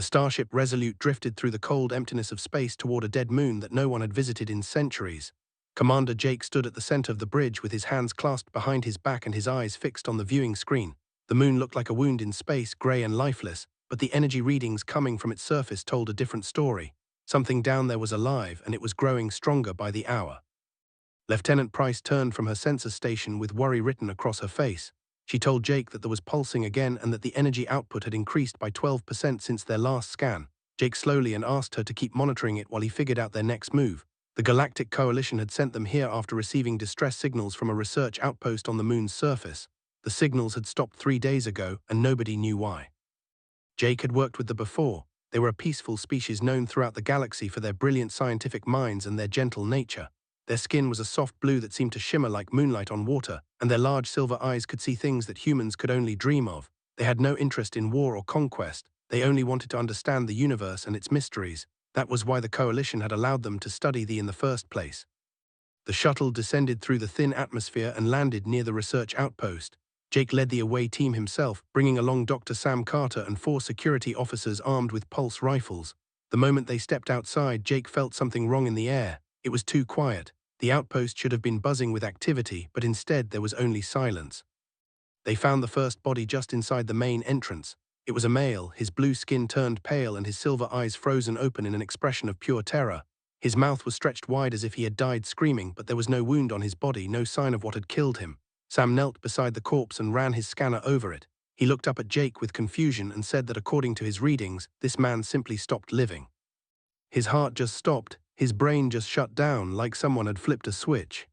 The starship Resolute drifted through the cold emptiness of space toward a dead moon that no one had visited in centuries. Commander Jake stood at the center of the bridge with his hands clasped behind his back and his eyes fixed on the viewing screen. The moon looked like a wound in space, gray and lifeless, but the energy readings coming from its surface told a different story. Something down there was alive, and it was growing stronger by the hour. Lieutenant Price turned from her sensor station with worry written across her face. She told Jake that there was pulsing again and that the energy output had increased by 12% since their last scan. Jake slowly and asked her to keep monitoring it while he figured out their next move. The Galactic Coalition had sent them here after receiving distress signals from a research outpost on the moon's surface. The signals had stopped 3 days ago, and nobody knew why. Jake had worked with them before. They were a peaceful species known throughout the galaxy for their brilliant scientific minds and their gentle nature. Their skin was a soft blue that seemed to shimmer like moonlight on water, and their large silver eyes could see things that humans could only dream of. They had no interest in war or conquest. They only wanted to understand the universe and its mysteries. That was why the Coalition had allowed them to study them in the first place. The shuttle descended through the thin atmosphere and landed near the research outpost. Jake led the away team himself, bringing along Dr. Sam Carter and 4 security officers armed with pulse rifles. The moment they stepped outside, Jake felt something wrong in the air. It was too quiet. The outpost should have been buzzing with activity, but instead there was only silence. They found the first body just inside the main entrance. It was a male, his blue skin turned pale and his silver eyes frozen open in an expression of pure terror. His mouth was stretched wide as if he had died screaming, but there was no wound on his body, no sign of what had killed him. Sam knelt beside the corpse and ran his scanner over it. He looked up at Jake with confusion and said that according to his readings, this man simply stopped living. His heart just stopped, his brain just shut down like someone had flipped a switch.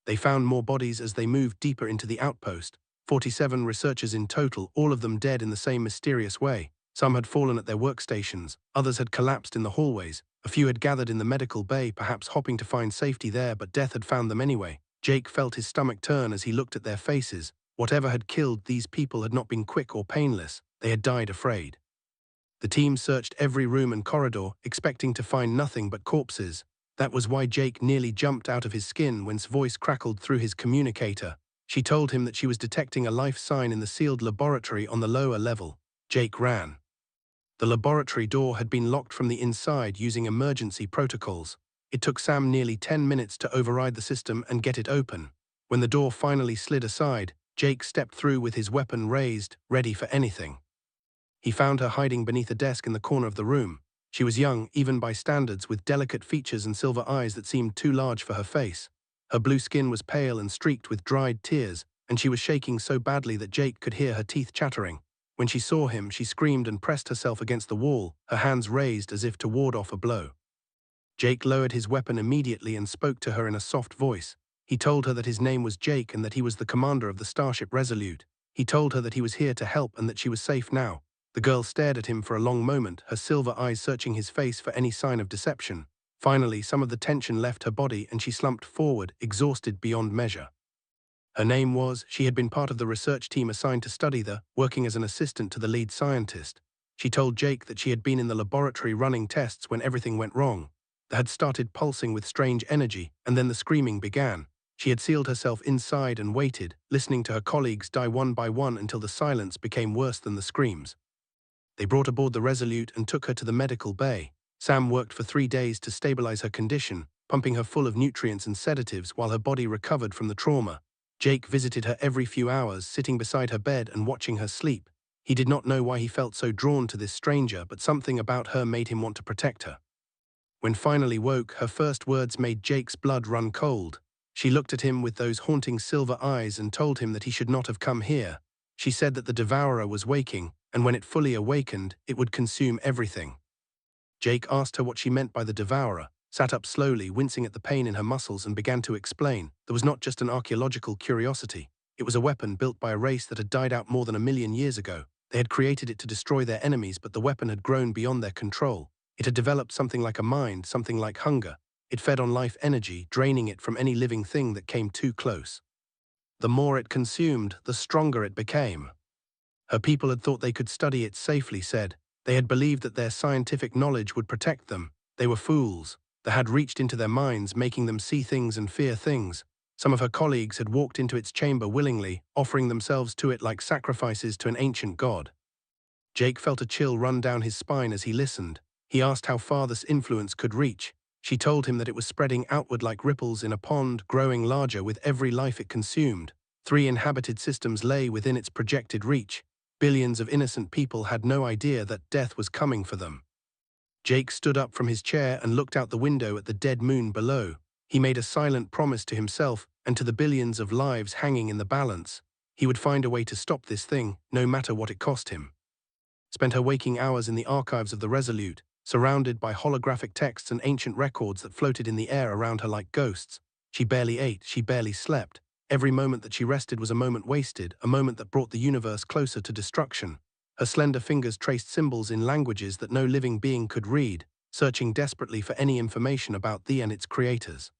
They found more bodies as they moved deeper into the outpost. 47 researchers in total, all of them dead in the same mysterious way. Some had fallen at their workstations, others had collapsed in the hallways, a few had gathered in the medical bay, perhaps hoping to find safety there, but death had found them anyway. Jake felt his stomach turn as he looked at their faces. Whatever had killed these people had not been quick or painless. They had died afraid. The team searched every room and corridor, expecting to find nothing but corpses. That was why Jake nearly jumped out of his skin when Sam's voice crackled through his communicator. She told him that she was detecting a life sign in the sealed laboratory on the lower level. Jake ran. The laboratory door had been locked from the inside using emergency protocols. It took Sam nearly 10 minutes to override the system and get it open. When the door finally slid aside, Jake stepped through with his weapon raised, ready for anything. He found her hiding beneath a desk in the corner of the room. She was young, even by standards, with delicate features and silver eyes that seemed too large for her face. Her blue skin was pale and streaked with dried tears, and she was shaking so badly that Jake could hear her teeth chattering. When she saw him, she screamed and pressed herself against the wall, her hands raised as if to ward off a blow. Jake lowered his weapon immediately and spoke to her in a soft voice. He told her that his name was Jake and that he was the commander of the starship Resolute. He told her that he was here to help and that she was safe now. The girl stared at him for a long moment, her silver eyes searching his face for any sign of deception. Finally, some of the tension left her body and she slumped forward, exhausted beyond measure. Her name was, she had been part of the research team assigned to study working as an assistant to the lead scientist. She told Jake that she had been in the laboratory running tests when everything went wrong. They had started pulsing with strange energy, and then the screaming began. She had sealed herself inside and waited, listening to her colleagues die one by one until the silence became worse than the screams. They brought aboard the Resolute and took her to the medical bay. Sam worked for 3 days to stabilize her condition, pumping her full of nutrients and sedatives while her body recovered from the trauma. Jake visited her every few hours, sitting beside her bed and watching her sleep. He did not know why he felt so drawn to this stranger, but something about her made him want to protect her. When finally woke, her first words made Jake's blood run cold. She looked at him with those haunting silver eyes and told him that he should not have come here. She said that the Devourer was waking, and when it fully awakened, it would consume everything. Jake asked her what she meant by the Devourer, sat up slowly, wincing at the pain in her muscles, and began to explain. There was not just an archaeological curiosity. It was a weapon built by a race that had died out more than 1,000,000 years ago. They had created it to destroy their enemies, but the weapon had grown beyond their control. It had developed something like a mind, something like hunger. It fed on life energy, draining it from any living thing that came too close. The more it consumed, the stronger it became. Her people had thought they could study it safely, said. They had believed that their scientific knowledge would protect them. They were fools. That had reached into their minds, making them see things and fear things. Some of her colleagues had walked into its chamber willingly, offering themselves to it like sacrifices to an ancient god. Jake felt a chill run down his spine as he listened. He asked how far this influence could reach. She told him that it was spreading outward like ripples in a pond, growing larger with every life it consumed. 3 inhabited systems lay within its projected reach. Billions of innocent people had no idea that death was coming for them. Jake stood up from his chair and looked out the window at the dead moon below. He made a silent promise to himself and to the billions of lives hanging in the balance. He would find a way to stop this thing, no matter what it cost him. Spent her waking hours in the archives of the Resolute, surrounded by holographic texts and ancient records that floated in the air around her like ghosts. She barely ate, she barely slept. Every moment that she rested was a moment wasted, a moment that brought the universe closer to destruction. Her slender fingers traced symbols in languages that no living being could read, searching desperately for any information about thee and its creators.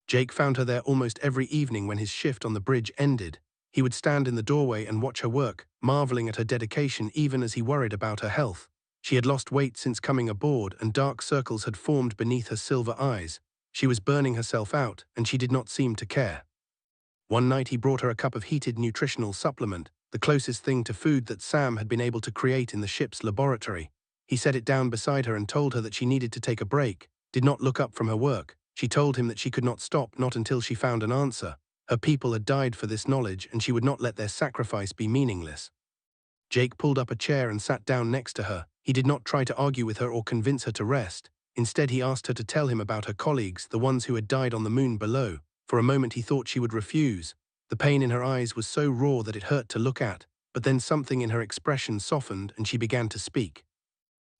Jake found her there almost every evening when his shift on the bridge ended. He would stand in the doorway and watch her work, marveling at her dedication even as he worried about her health. She had lost weight since coming aboard, and dark circles had formed beneath her silver eyes. She was burning herself out, and she did not seem to care. One night he brought her a cup of heated nutritional supplement, the closest thing to food that Sam had been able to create in the ship's laboratory. He set it down beside her and told her that she needed to take a break, did not look up from her work. She told him that she could not stop, not until she found an answer. Her people had died for this knowledge, and she would not let their sacrifice be meaningless. Jake pulled up a chair and sat down next to her. He did not try to argue with her or convince her to rest. Instead, he asked her to tell him about her colleagues, the ones who had died on the moon below. For a moment he thought she would refuse. The pain in her eyes was so raw that it hurt to look at, but then something in her expression softened and she began to speak.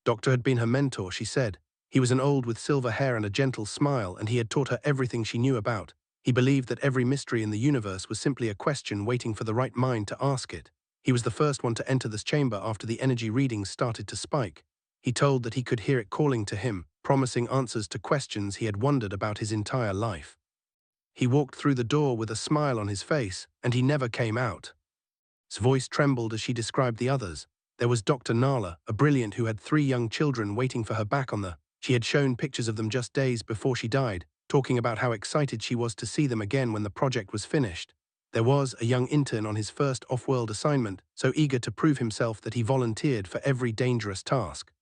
Doctor had been her mentor, she said. He was an old with silver hair and a gentle smile, and he had taught her everything she knew about. He believed that every mystery in the universe was simply a question waiting for the right mind to ask it. He was the first one to enter this chamber after the energy readings started to spike. He told that he could hear it calling to him, promising answers to questions he had wondered about his entire life. He walked through the door with a smile on his face, and he never came out. His voice trembled as she described the others. There was Dr. Nala, a brilliant who had 3 young children waiting for her back on the... She had shown pictures of them just days before she died, talking about how excited she was to see them again when the project was finished. There was a young intern on his first off-world assignment, so eager to prove himself that he volunteered for every dangerous task.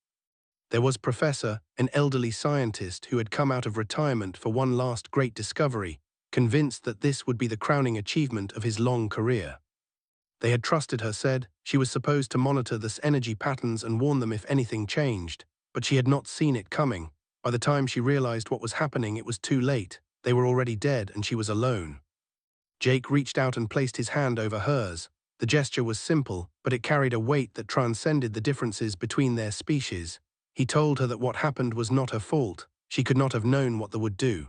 There was Professor, an elderly scientist who had come out of retirement for one last great discovery, convinced that this would be the crowning achievement of his long career. They had trusted her, said she was supposed to monitor this energy patterns and warn them if anything changed, but she had not seen it coming. By the time she realized what was happening, it was too late. They were already dead and she was alone. Jake reached out and placed his hand over hers. The gesture was simple, but it carried a weight that transcended the differences between their species. He told her that what happened was not her fault. She could not have known what they would do.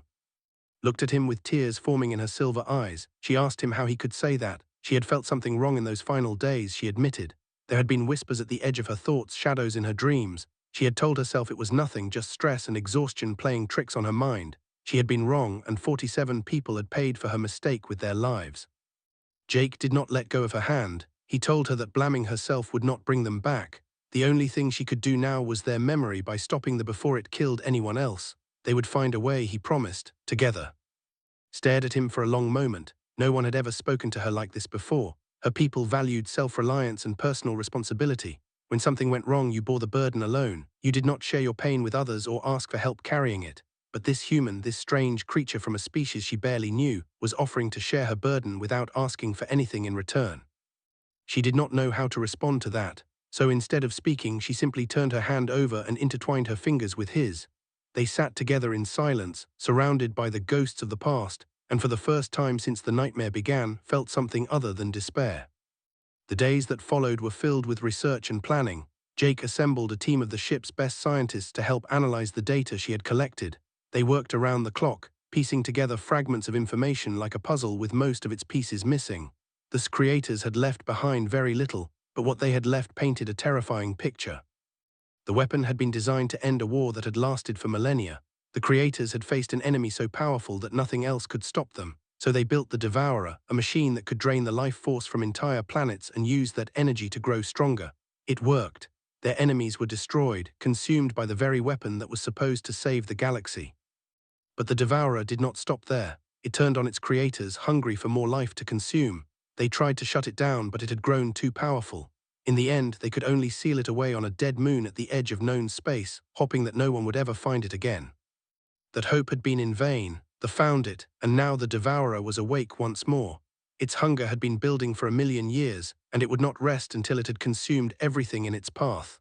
Looked at him with tears forming in her silver eyes. She asked him how he could say that. She had felt something wrong in those final days, she admitted. There had been whispers at the edge of her thoughts, shadows in her dreams. She had told herself it was nothing, just stress and exhaustion playing tricks on her mind. She had been wrong, and 47 people had paid for her mistake with their lives. Jake did not let go of her hand. He told her that blaming herself would not bring them back. The only thing she could do now was their memory by stopping them before it killed anyone else. They would find a way, he promised, together. Stared at him for a long moment. No one had ever spoken to her like this before. Her people valued self-reliance and personal responsibility. When something went wrong, you bore the burden alone. You did not share your pain with others or ask for help carrying it. But this human, this strange creature from a species she barely knew, was offering to share her burden without asking for anything in return. She did not know how to respond to that, so instead of speaking, she simply turned her hand over and intertwined her fingers with his. They sat together in silence, surrounded by the ghosts of the past, and for the first time since the nightmare began, felt something other than despair. The days that followed were filled with research and planning. Jake assembled a team of the ship's best scientists to help analyze the data she had collected. They worked around the clock, piecing together fragments of information like a puzzle with most of its pieces missing. The creators had left behind very little, but what they had left painted a terrifying picture. The weapon had been designed to end a war that had lasted for millennia. The creators had faced an enemy so powerful that nothing else could stop them, so they built the Devourer, a machine that could drain the life force from entire planets and use that energy to grow stronger. It worked. Their enemies were destroyed, consumed by the very weapon that was supposed to save the galaxy. But the Devourer did not stop there. It turned on its creators, hungry for more life to consume. They tried to shut it down, but it had grown too powerful. In the end, they could only seal it away on a dead moon at the edge of known space, hoping that no one would ever find it again. That hope had been in vain. They found it, and now the devourer was awake once more. Its hunger had been building for 1,000,000 years, and it would not rest until it had consumed everything in its path.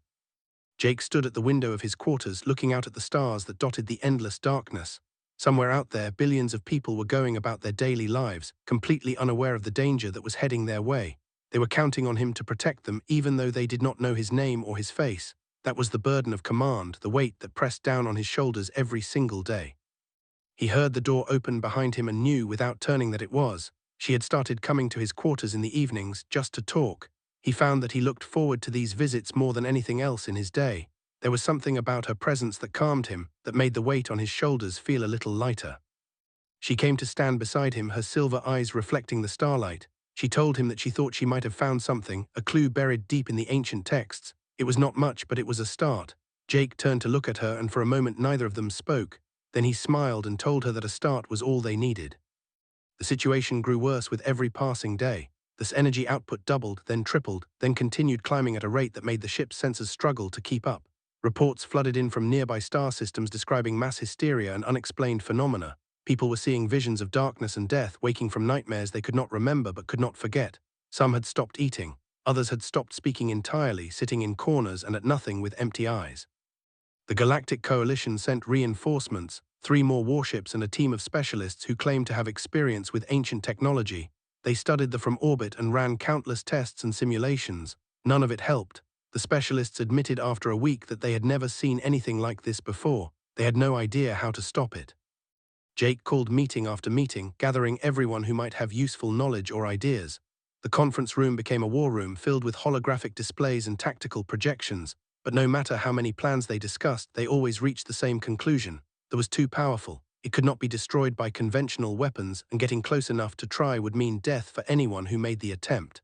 Jake stood at the window of his quarters, looking out at the stars that dotted the endless darkness. Somewhere out there, billions of people were going about their daily lives, completely unaware of the danger that was heading their way. They were counting on him to protect them, even though they did not know his name or his face. That was the burden of command, the weight that pressed down on his shoulders every single day. He heard the door open behind him and knew without turning that it was. She had started coming to his quarters in the evenings just to talk. He found that he looked forward to these visits more than anything else in his day. There was something about her presence that calmed him, that made the weight on his shoulders feel a little lighter. She came to stand beside him, her silver eyes reflecting the starlight. She told him that she thought she might have found something, a clue buried deep in the ancient texts. It was not much, but it was a start. Jake turned to look at her, and for a moment neither of them spoke. Then he smiled and told her that a start was all they needed. The situation grew worse with every passing day. This energy output doubled, then tripled, then continued climbing at a rate that made the ship's sensors struggle to keep up. Reports flooded in from nearby star systems describing mass hysteria and unexplained phenomena. People were seeing visions of darkness and death, waking from nightmares they could not remember but could not forget. Some had stopped eating. Others had stopped speaking entirely, sitting in corners and at nothing with empty eyes. The Galactic Coalition sent reinforcements, 3 more warships and a team of specialists who claimed to have experience with ancient technology. They studied them from orbit and ran countless tests and simulations. None of it helped. The specialists admitted after a week that they had never seen anything like this before. They had no idea how to stop it. Jake called meeting after meeting, gathering everyone who might have useful knowledge or ideas. The conference room became a war room filled with holographic displays and tactical projections, but no matter how many plans they discussed, they always reached the same conclusion. It was too powerful. It could not be destroyed by conventional weapons, and getting close enough to try would mean death for anyone who made the attempt.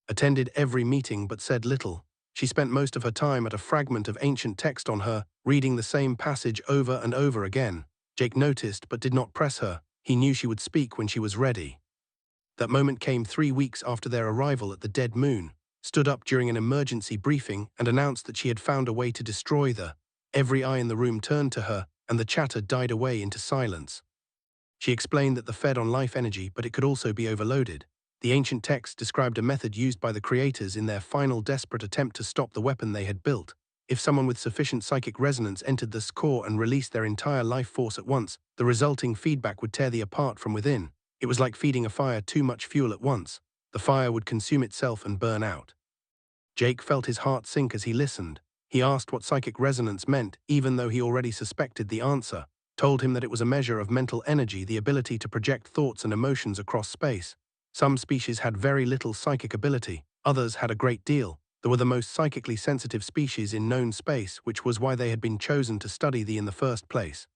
Attended every meeting but said little. She spent most of her time at a fragment of ancient text on her, reading the same passage over and over again. Jake noticed but did not press her. He knew she would speak when she was ready. That moment came 3 weeks after their arrival at the dead moon. Stood up during an emergency briefing and announced that she had found a way to destroy the. Every eye in the room turned to her, and the chatter died away into silence. She explained that the fed on life energy, but it could also be overloaded. The ancient text described a method used by the creators in their final desperate attempt to stop the weapon they had built. If someone with sufficient psychic resonance entered this core and released their entire life force at once, the resulting feedback would tear the apart from within. It was like feeding a fire too much fuel at once. The fire would consume itself and burn out. Jake felt his heart sink as he listened. He asked what psychic resonance meant, even though he already suspected the answer. Told him that it was a measure of mental energy, the ability to project thoughts and emotions across space. Some species had very little psychic ability, others had a great deal. They were the most psychically sensitive species in known space, which was why they had been chosen to study the in the first place.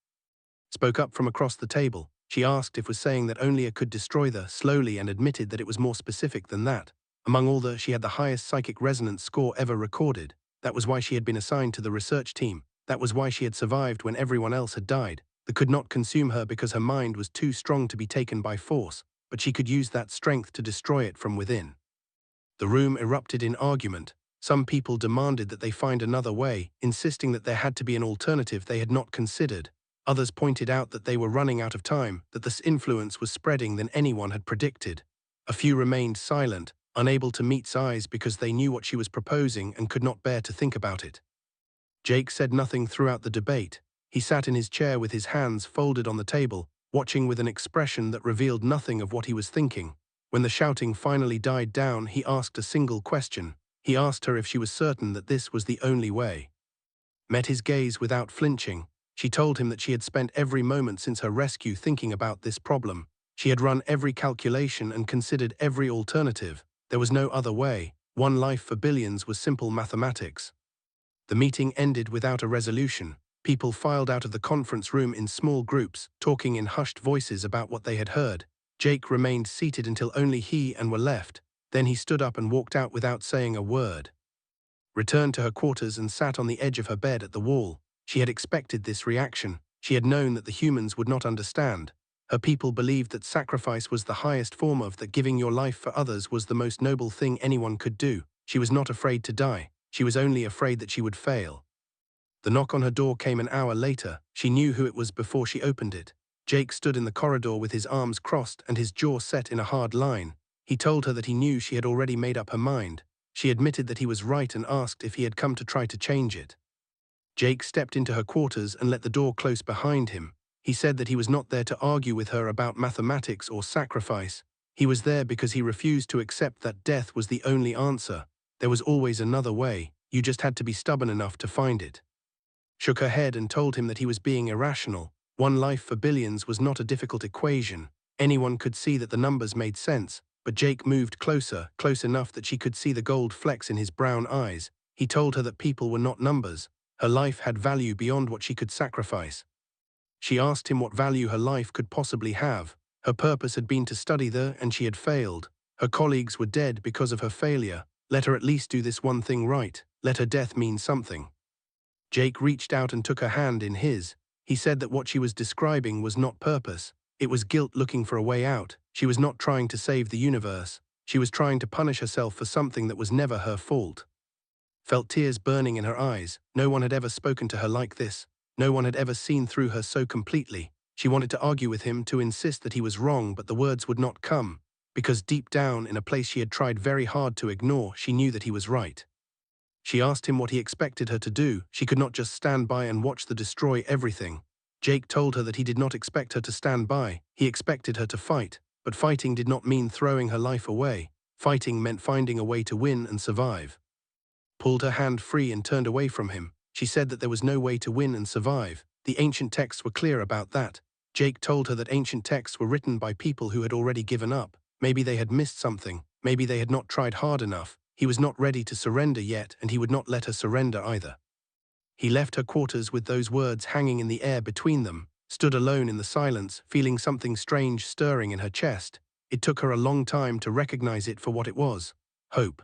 Spoke up from across the table. She asked if was saying that only it could destroy the slowly, and admitted that it was more specific than that. Among all the, she had the highest psychic resonance score ever recorded. That was why she had been assigned to the research team. That was why she had survived when everyone else had died. They could not consume her because her mind was too strong to be taken by force, but she could use that strength to destroy it from within. The room erupted in argument. Some people demanded that they find another way, insisting that there had to be an alternative they had not considered. Others pointed out that they were running out of time, that this influence was spreading than anyone had predicted. A few remained silent, unable to meet eyes because they knew what she was proposing and could not bear to think about it. Jake said nothing throughout the debate. He sat in his chair with his hands folded on the table, watching with an expression that revealed nothing of what he was thinking. When the shouting finally died down, he asked a single question. He asked her if she was certain that this was the only way. Met his gaze without flinching. She told him that she had spent every moment since her rescue thinking about this problem. She had run every calculation and considered every alternative. There was no other way. One life for billions was simple mathematics. The meeting ended without a resolution. People filed out of the conference room in small groups, talking in hushed voices about what they had heard. Jake remained seated until only he and were left. Then he stood up and walked out without saying a word. Returned to her quarters and sat on the edge of her bed at the wall. She had expected this reaction. She had known that the humans would not understand. Her people believed that sacrifice was the highest form of, that giving your life for others was the most noble thing anyone could do. She was not afraid to die. She was only afraid that she would fail. The knock on her door came an hour later. She knew who it was before she opened it. Jake stood in the corridor with his arms crossed and his jaw set in a hard line. He told her that he knew she had already made up her mind. She admitted that he was right and asked if he had come to try to change it. Jake stepped into her quarters and let the door close behind him. He said that he was not there to argue with her about mathematics or sacrifice. He was there because he refused to accept that death was the only answer. There was always another way. You just had to be stubborn enough to find it. Shook her head and told him that he was being irrational. One life for billions was not a difficult equation. Anyone could see that the numbers made sense, but Jake moved closer, close enough that she could see the gold flecks in his brown eyes. He told her that people were not numbers. Her life had value beyond what she could sacrifice. She asked him what value her life could possibly have. Her purpose had been to study there, and she had failed. Her colleagues were dead because of her failure. Let her at least do this one thing right. Let her death mean something. Jake reached out and took her hand in his. He said that what she was describing was not purpose. It was guilt looking for a way out. She was not trying to save the universe. She was trying to punish herself for something that was never her fault. Felt tears burning in her eyes. No one had ever spoken to her like this. No one had ever seen through her so completely. She wanted to argue with him, to insist that he was wrong, but the words would not come. Because deep down, in a place she had tried very hard to ignore, she knew that he was right. She asked him what he expected her to do. She could not just stand by and watch the destroy everything. Jake told her that he did not expect her to stand by. He expected her to fight. But fighting did not mean throwing her life away. Fighting meant finding a way to win and survive. Pulled her hand free and turned away from him. She said that there was no way to win and survive. The ancient texts were clear about that. Jake told her that ancient texts were written by people who had already given up. Maybe they had missed something. Maybe they had not tried hard enough. He was not ready to surrender yet, and he would not let her surrender either. He left her quarters with those words hanging in the air between them, stood alone in the silence, feeling something strange stirring in her chest. It took her a long time to recognize it for what it was: hope.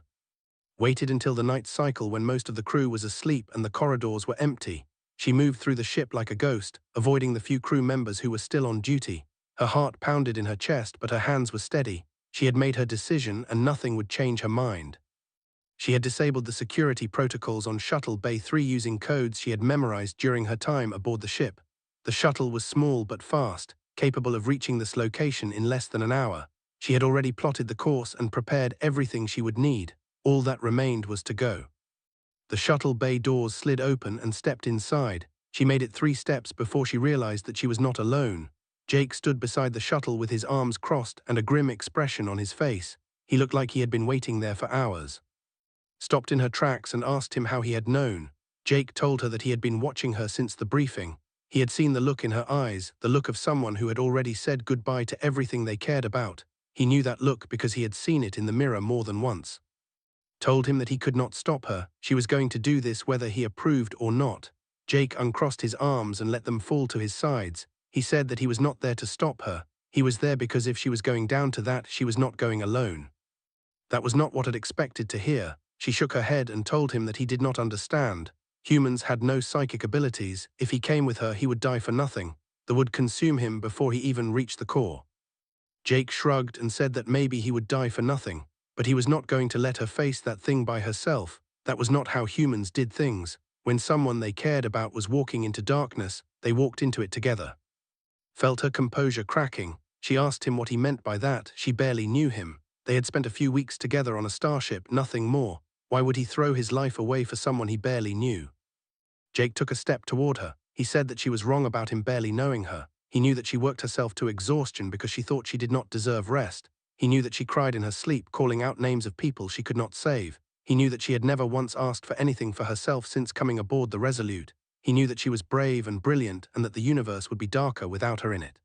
Waited until the night cycle when most of the crew was asleep and the corridors were empty. She moved through the ship like a ghost, avoiding the few crew members who were still on duty. Her heart pounded in her chest, but her hands were steady. She had made her decision, and nothing would change her mind. She had disabled the security protocols on Shuttle Bay 3 using codes she had memorized during her time aboard the ship. The shuttle was small but fast, capable of reaching this location in less than an hour. She had already plotted the course and prepared everything she would need. All that remained was to go. The shuttle bay doors slid open and stepped inside. She made it 3 steps before she realized that she was not alone. Jake stood beside the shuttle with his arms crossed and a grim expression on his face. He looked like he had been waiting there for hours. Stopped in her tracks and asked him how he had known. Jake told her that he had been watching her since the briefing. He had seen the look in her eyes, the look of someone who had already said goodbye to everything they cared about. He knew that look because he had seen it in the mirror more than once. Told him that he could not stop her. She was going to do this whether he approved or not. Jake uncrossed his arms and let them fall to his sides. He said that he was not there to stop her. He was there because if she was going down to that, she was not going alone. That was not what I'd expected to hear. She shook her head and told him that he did not understand. Humans had no psychic abilities. If he came with her, he would die for nothing. They would consume him before he even reached the core. Jake shrugged and said that maybe he would die for nothing, but he was not going to let her face that thing by herself. That was not how humans did things. When someone they cared about was walking into darkness, they walked into it together. Felt her composure cracking. She asked him what he meant by that. She barely knew him. They had spent a few weeks together on a starship, nothing more. Why would he throw his life away for someone he barely knew? Jake took a step toward her. He said that she was wrong about him barely knowing her. He knew that she worked herself to exhaustion because she thought she did not deserve rest. He knew that she cried in her sleep, calling out names of people she could not save. He knew that she had never once asked for anything for herself since coming aboard the Resolute. He knew that she was brave and brilliant and that the universe would be darker without her in it.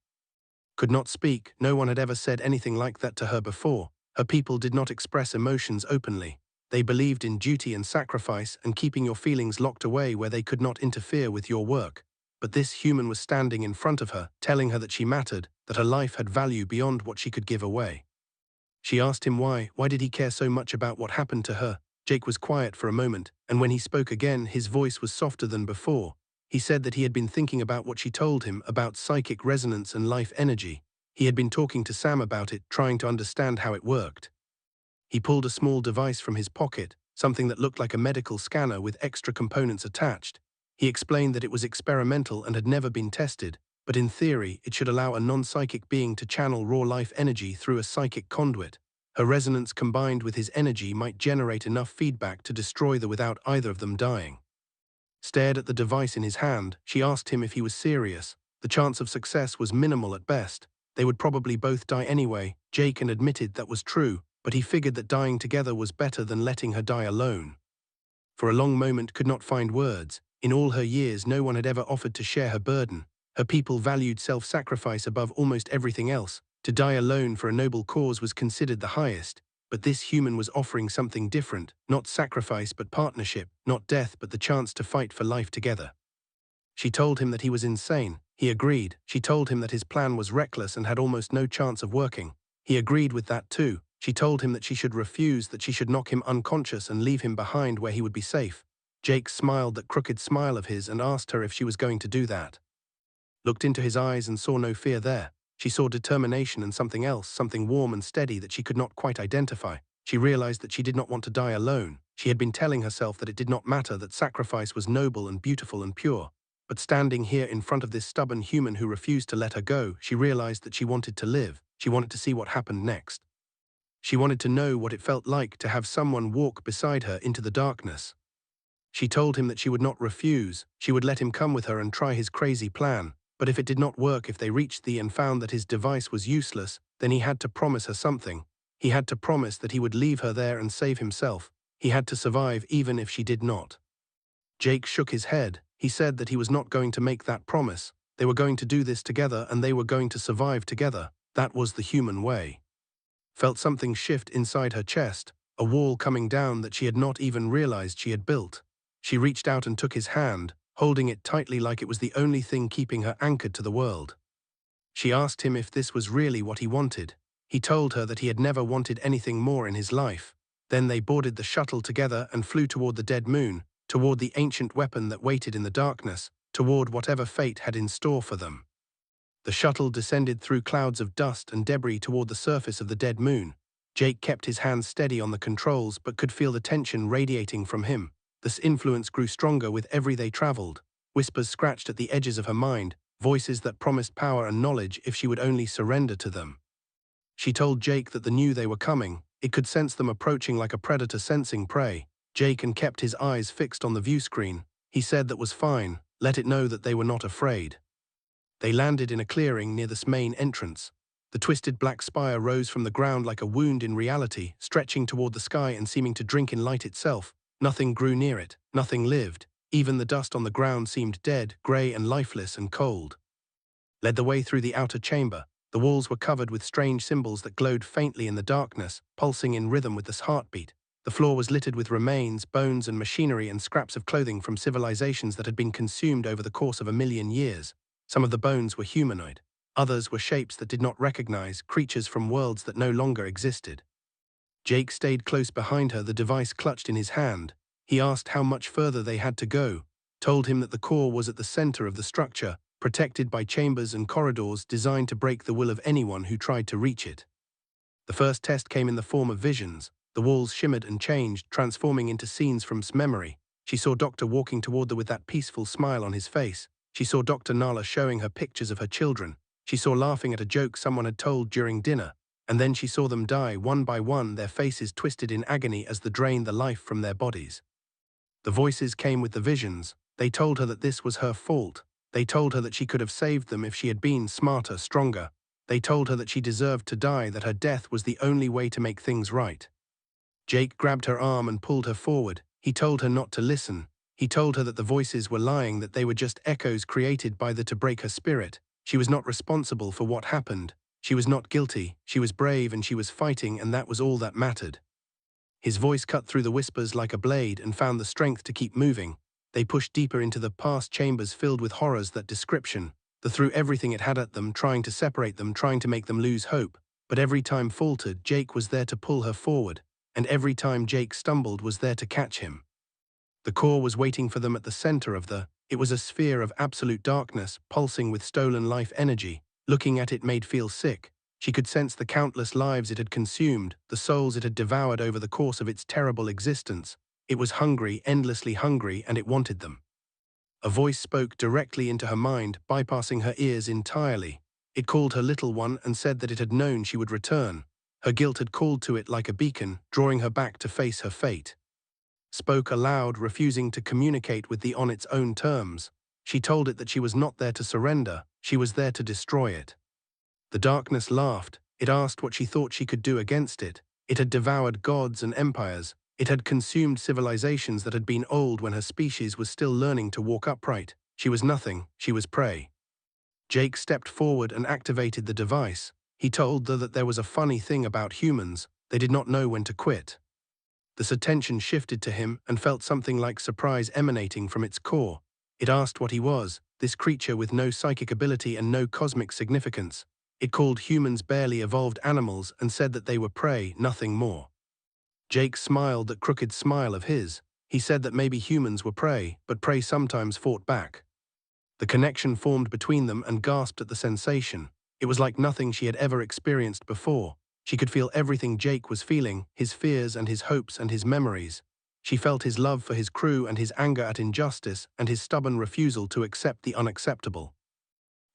Could not speak. No one had ever said anything like that to her before. Her people did not express emotions openly. They believed in duty and sacrifice and keeping your feelings locked away where they could not interfere with your work. But this human was standing in front of her, telling her that she mattered, that her life had value beyond what she could give away. She asked him why did he care so much about what happened to her? Jake was quiet for a moment, and when he spoke again, his voice was softer than before. He said that he had been thinking about what she told him about psychic resonance and life energy. He had been talking to Sam about it, trying to understand how it worked. He pulled a small device from his pocket, something that looked like a medical scanner with extra components attached. He explained that it was experimental and had never been tested, but in theory, it should allow a non-psychic being to channel raw life energy through a psychic conduit. Her resonance combined with his energy might generate enough feedback to destroy them without either of them dying. Stared at the device in his hand, she asked him if he was serious. The chance of success was minimal at best. They would probably both die anyway. Jake admitted that was true, but he figured that dying together was better than letting her die alone. For a long moment could not find words. In all her years no one had ever offered to share her burden. Her people valued self-sacrifice above almost everything else. To die alone for a noble cause was considered the highest. But this human was offering something different, not sacrifice but partnership, not death but the chance to fight for life together. She told him that he was insane. He agreed. She told him that his plan was reckless and had almost no chance of working. He agreed with that too. She told him that she should refuse, that she should knock him unconscious and leave him behind where he would be safe. Jake smiled that crooked smile of his and asked her if she was going to do that. Looked into his eyes and saw no fear there. She saw determination and something else, something warm and steady that she could not quite identify. She realized that she did not want to die alone. She had been telling herself that it did not matter, that sacrifice was noble and beautiful and pure. But standing here in front of this stubborn human who refused to let her go, she realized that she wanted to live. She wanted to see what happened next. She wanted to know what it felt like to have someone walk beside her into the darkness. She told him that she would not refuse. She would let him come with her and try his crazy plan. But if it did not work, if they reached and found that his device was useless, then he had to promise her something. He had to promise that he would leave her there and save himself. He had to survive even if she did not. Jake shook his head. He said that he was not going to make that promise. They were going to do this together and they were going to survive together. That was the human way. Felt something shift inside her chest, a wall coming down that she had not even realized she had built. She reached out and took his hand, holding it tightly like it was the only thing keeping her anchored to the world. She asked him if this was really what he wanted. He told her that he had never wanted anything more in his life. Then they boarded the shuttle together and flew toward the dead moon, toward the ancient weapon that waited in the darkness, toward whatever fate had in store for them. The shuttle descended through clouds of dust and debris toward the surface of the dead moon. Jake kept his hands steady on the controls but could feel the tension radiating from him. This influence grew stronger with every they traveled. Whispers scratched at the edges of her mind, voices that promised power and knowledge if she would only surrender to them. She told Jake that they knew they were coming. It could sense them approaching like a predator sensing prey. Jake kept his eyes fixed on the view screen. He said that was fine, let it know that they were not afraid. They landed in a clearing near this main entrance. The twisted black spire rose from the ground like a wound in reality, stretching toward the sky and seeming to drink in light itself. Nothing grew near it, nothing lived. Even the dust on the ground seemed dead, grey and lifeless and cold. Led the way through the outer chamber. The walls were covered with strange symbols that glowed faintly in the darkness, pulsing in rhythm with this heartbeat. The floor was littered with remains, bones and machinery and scraps of clothing from civilizations that had been consumed over the course of 1,000,000 years. Some of the bones were humanoid. Others were shapes that did not recognize, creatures from worlds that no longer existed. Jake stayed close behind her, the device clutched in his hand. He asked how much further they had to go, told him that the core was at the center of the structure, protected by chambers and corridors designed to break the will of anyone who tried to reach it. The first test came in the form of visions. The walls shimmered and changed, transforming into scenes from memory. She saw Doctor walking toward her with that peaceful smile on his face. She saw Dr. Nala showing her pictures of her children. She saw laughing at a joke someone had told during dinner. And then she saw them die one by one, their faces twisted in agony as they drained the life from their bodies. The voices came with the visions. They told her that this was her fault. They told her that she could have saved them if she had been smarter, stronger. They told her that she deserved to die, that her death was the only way to make things right. Jake grabbed her arm and pulled her forward. He told her not to listen. He told her that the voices were lying, that they were just echoes created by the to break her spirit. She was not responsible for what happened. She was not guilty. She was brave and she was fighting, and that was all that mattered. His voice cut through the whispers like a blade and found the strength to keep moving. They pushed deeper into the past chambers filled with horrors that description. They threw everything it had at them, trying to separate them, trying to make them lose hope. But every time faltered, Jake was there to pull her forward. And every time Jake stumbled was there to catch him. The core was waiting for them at the center of it was a sphere of absolute darkness, pulsing with stolen life energy. Looking at it made feel sick. She could sense the countless lives it had consumed, the souls it had devoured over the course of its terrible existence. It was hungry, endlessly hungry, and it wanted them. A voice spoke directly into her mind, bypassing her ears entirely. It called her little one and said that it had known she would return. Her guilt had called to it like a beacon, drawing her back to face her fate. Spoke aloud, refusing to communicate with the on its own terms. She told it that she was not there to surrender, she was there to destroy it. The darkness laughed. It asked what she thought she could do against it. It had devoured gods and empires. It had consumed civilizations that had been old when her species was still learning to walk upright. She was nothing, she was prey. Jake stepped forward and activated the device. He told her that there was a funny thing about humans, they did not know when to quit. This attention shifted to him and felt something like surprise emanating from its core. It asked what he was, this creature with no psychic ability and no cosmic significance. It called humans barely evolved animals and said that they were prey, nothing more. Jake smiled that crooked smile of his. He said that maybe humans were prey, but prey sometimes fought back. The connection formed between them and gasped at the sensation. It was like nothing she had ever experienced before. She could feel everything Jake was feeling, his fears and his hopes and his memories. She felt his love for his crew and his anger at injustice and his stubborn refusal to accept the unacceptable.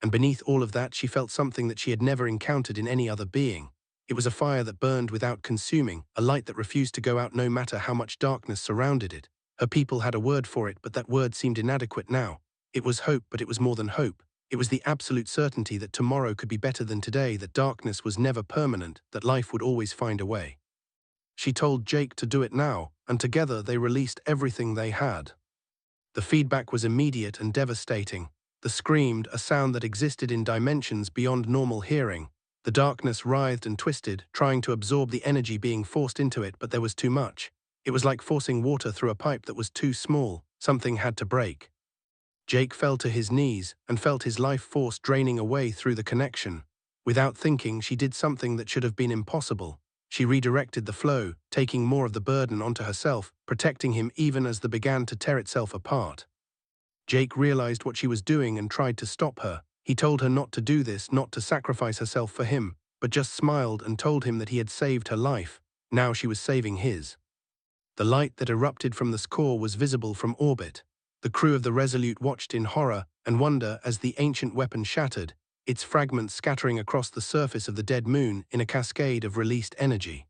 And beneath all of that, she felt something that she had never encountered in any other being. It was a fire that burned without consuming, a light that refused to go out no matter how much darkness surrounded it. Her people had a word for it, but that word seemed inadequate now. It was hope, but it was more than hope. It was the absolute certainty that tomorrow could be better than today, that darkness was never permanent, that life would always find a way. She told Jake to do it now, and together they released everything they had. The feedback was immediate and devastating. The screamed, a sound that existed in dimensions beyond normal hearing. The darkness writhed and twisted, trying to absorb the energy being forced into it, but there was too much. It was like forcing water through a pipe that was too small. Something had to break. Jake fell to his knees and felt his life force draining away through the connection. Without thinking, she did something that should have been impossible. She redirected the flow, taking more of the burden onto herself, protecting him even as the began to tear itself apart. Jake realized what she was doing and tried to stop her. He told her not to do this, not to sacrifice herself for him, but just smiled and told him that he had saved her life. Now she was saving his. The light that erupted from the core was visible from orbit. The crew of the Resolute watched in horror and wonder as the ancient weapon shattered, its fragments scattering across the surface of the dead moon in a cascade of released energy.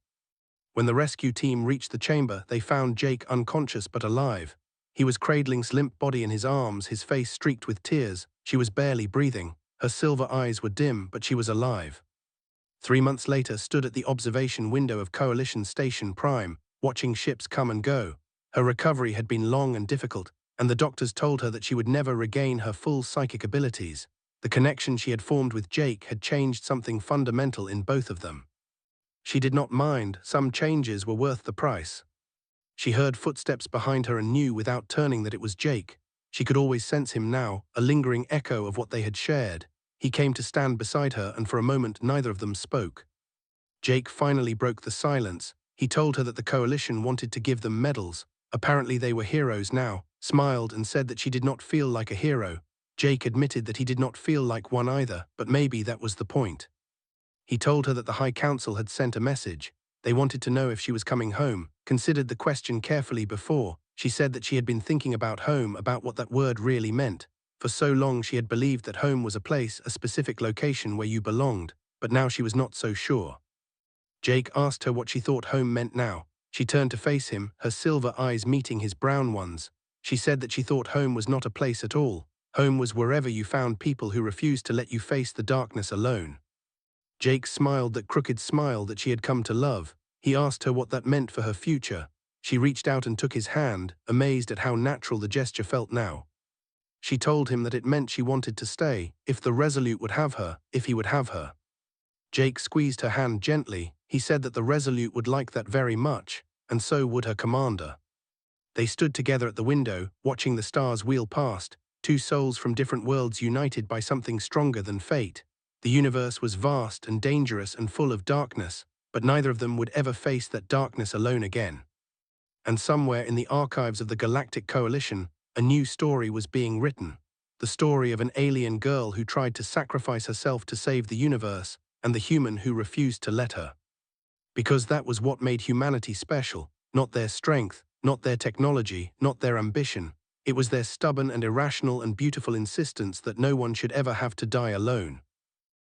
When the rescue team reached the chamber, they found Jake unconscious but alive. He was cradling's limp body in his arms, his face streaked with tears. She was barely breathing. Her silver eyes were dim, but she was alive. 3 months later, stood at the observation window of Coalition Station Prime, watching ships come and go. Her recovery had been long and difficult, and the doctors told her that she would never regain her full psychic abilities. The connection she had formed with Jake had changed something fundamental in both of them. She did not mind, some changes were worth the price. She heard footsteps behind her and knew without turning that it was Jake. She could always sense him now, a lingering echo of what they had shared. He came to stand beside her, and for a moment neither of them spoke. Jake finally broke the silence. He told her that the Coalition wanted to give them medals. Apparently they were heroes now, smiled and said that she did not feel like a hero. Jake admitted that he did not feel like one either, but maybe that was the point. He told her that the High Council had sent a message. They wanted to know if she was coming home, considered the question carefully before. She said that she had been thinking about home, about what that word really meant. For so long she had believed that home was a place, a specific location where you belonged, but now she was not so sure. Jake asked her what she thought home meant now. She turned to face him, her silver eyes meeting his brown ones. She said that she thought home was not a place at all. Home was wherever you found people who refused to let you face the darkness alone. Jake smiled that crooked smile that she had come to love. He asked her what that meant for her future. She reached out and took his hand, amazed at how natural the gesture felt now. She told him that it meant she wanted to stay, if the Resolute would have her, if he would have her. Jake squeezed her hand gently. He said that the Resolute would like that very much, and so would her commander. They stood together at the window, watching the stars wheel past, two souls from different worlds united by something stronger than fate. The universe was vast and dangerous and full of darkness, but neither of them would ever face that darkness alone again. And somewhere in the archives of the Galactic Coalition, a new story was being written. The story of an alien girl who tried to sacrifice herself to save the universe, and the human who refused to let her. Because that was what made humanity special, not their strength, Not their technology, not their ambition. It was their stubborn and irrational and beautiful insistence that no one should ever have to die alone.